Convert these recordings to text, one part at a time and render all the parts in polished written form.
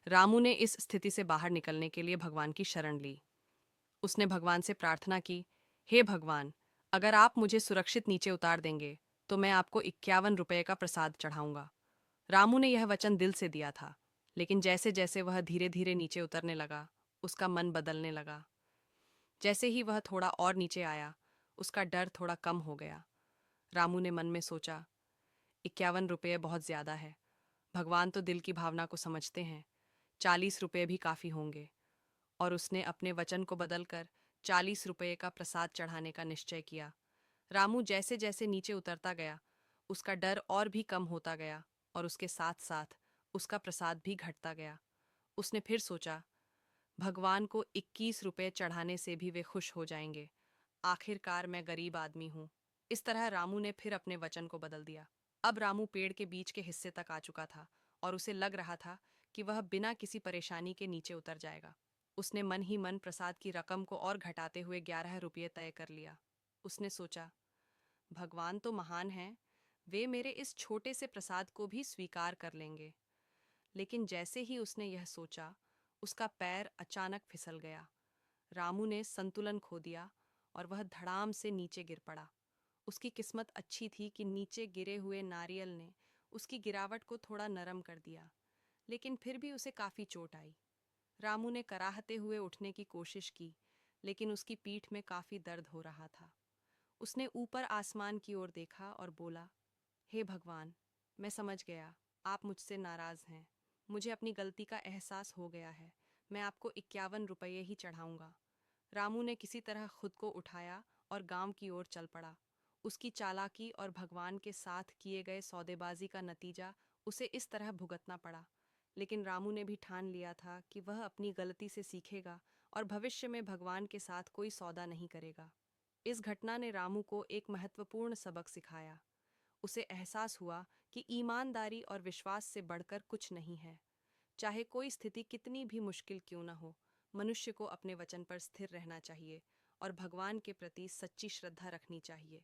रामू ने इस स्थिति से बाहर निकलने के लिए भगवान की शरण ली। उसने भगवान से प्रार्थना की, हे भगवान, अगर आप मुझे सुरक्षित नीचे उतार देंगे तो मैं आपको 51 रुपये का प्रसाद चढ़ाऊंगा। रामू ने यह वचन दिल से दिया था, लेकिन जैसे जैसे वह धीरे धीरे नीचे उतरने लगा, उसका मन बदलने लगा। जैसे ही वह थोड़ा और नीचे आया, उसका डर थोड़ा कम हो गया। रामू ने मन में सोचा, 51 रुपये बहुत ज्यादा है। भगवान तो दिल की भावना को समझते हैं, 40 रुपये भी काफी होंगे। और उसने अपने वचन को बदलकर 40 रुपये का प्रसाद चढ़ाने का निश्चय किया। रामू जैसे जैसे नीचे उतरता गया, उसका डर और भी कम होता गया और उसके साथ साथ उसका प्रसाद भी घटता गया। उसने फिर सोचा, भगवान को 21 रुपये चढ़ाने से भी वे खुश हो जाएंगे। आखिरकार मैं गरीब आदमी हूँ। इस तरह रामू ने फिर अपने वचन को बदल दिया। अब रामू पेड़ के बीच के हिस्से तक आ चुका था और उसे लग रहा था कि वह बिना किसी परेशानी के नीचे उतर जाएगा। उसने मन ही मन प्रसाद की रकम को और घटाते हुए 11 रुपये तय कर लिया। उसने सोचा, भगवान तो महान हैं, वे मेरे इस छोटे से प्रसाद को भी स्वीकार कर लेंगे। लेकिन जैसे ही उसने यह सोचा, उसका पैर अचानक फिसल गया। रामू ने संतुलन खो दिया और वह धड़ाम से नीचे गिर पड़ा। उसकी किस्मत अच्छी थी कि नीचे गिरे हुए नारियल ने उसकी गिरावट को थोड़ा नरम कर दिया, लेकिन फिर भी उसे काफी चोट आई। रामू ने कराहते हुए उठने की कोशिश की, लेकिन उसकी पीठ में काफी दर्द हो रहा था। उसने ऊपर आसमान की ओर देखा और बोला, हे भगवान, मैं समझ गया, आप मुझसे नाराज हैं। मुझे अपनी गलती का एहसास हो गया है। मैं आपको 51 रुपये ही चढ़ाऊंगा। रामू ने किसी तरह खुद को उठाया और गांव की ओर चल पड़ा। उसकी चालाकी और भगवान के साथ किए गए सौदेबाजी का नतीजा उसे इस तरह भुगतना पड़ा। लेकिन रामू ने भी ठान लिया था कि वह अपनी गलती से सीखेगा और भविष्य में भगवान के साथ कोई सौदा नहीं करेगा। इस घटना ने रामू को एक महत्वपूर्ण सबक सिखाया। उसे एहसास हुआ कि ईमानदारी और विश्वास से बढ़कर कुछ नहीं है। चाहे कोई स्थिति कितनी भी मुश्किल क्यों न हो, मनुष्य को अपने वचन पर स्थिर रहना चाहिए और भगवान के प्रति सच्ची श्रद्धा रखनी चाहिए।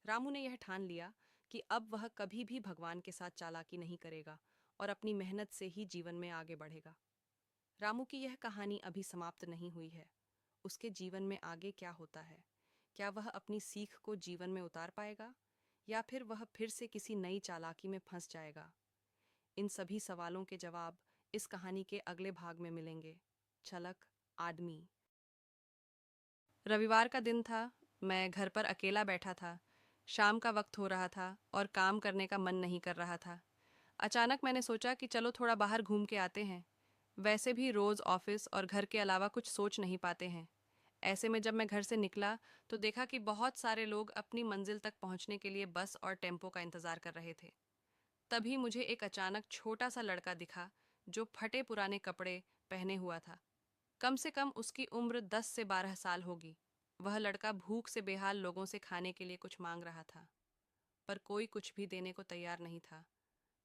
रामू ने यह ठान लिया कि अब वह कभी भी भगवान के साथ चालाकी नहीं करेगा और अपनी मेहनत से ही जीवन में आगे बढ़ेगा। रामू की यह कहानी अभी समाप्त नहीं हुई है। उसके जीवन में आगे क्या होता है? क्या वह अपनी सीख को जीवन में उतार पाएगा, या फिर वह फिर से किसी नई चालाकी में फंस जाएगा? इन सभी सवालों के जवाब इस कहानी के अगले भाग में मिलेंगे। छलक आदमी। रविवार का दिन था। मैं घर पर अकेला बैठा था। शाम का वक्त हो रहा था और काम करने का मन नहीं कर रहा था। अचानक मैंने सोचा कि चलो थोड़ा बाहर घूम के आते हैं। वैसे भी रोज ऑफिस और घर के अलावा कुछ सोच नहीं पाते हैं। ऐसे में जब मैं घर से निकला तो देखा कि बहुत सारे लोग अपनी मंजिल तक पहुंचने के लिए बस और टेम्पो का इंतजार कर रहे थे। तभी मुझे एक अचानक छोटा सा लड़का दिखा, जो फटे पुराने कपड़े पहने हुआ था। कम से कम उसकी उम्र 10 से 12 साल होगी। वह लड़का भूख से बेहाल लोगों से खाने के लिए कुछ मांग रहा था, पर कोई कुछ भी देने को तैयार नहीं था।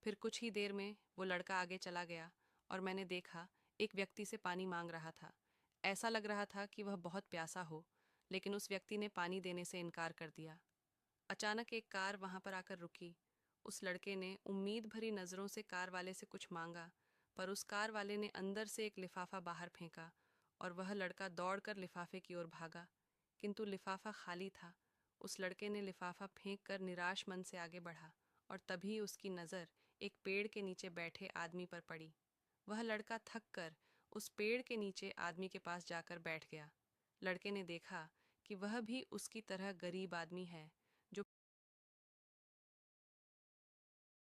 फिर कुछ ही देर में वो लड़का आगे चला गया और मैंने देखा एक व्यक्ति से पानी मांग रहा था। ऐसा लग रहा था कि वह बहुत प्यासा हो, लेकिन उस व्यक्ति ने पानी देने से इनकार कर दिया। अचानक एक कार वहां पर आकर रुकी। उस लड़के ने उम्मीद भरी नजरों से कार वाले से कुछ मांगा, पर उस कार वाले ने अंदर से एक लिफाफा बाहर फेंका और वह लड़का दौड़कर लिफाफे की ओर भागा, किंतु लिफाफा खाली था। उस लड़के ने लिफाफा फेंक कर निराश मन से आगे बढ़ा और तभी उसकी नज़र एक पेड़ के नीचे बैठे आदमी पर पड़ी। वह लड़का थक कर उस पेड़ के नीचे आदमी के पास जाकर बैठ गया। लड़के ने देखा कि वह भी उसकी तरह गरीब आदमी है, जो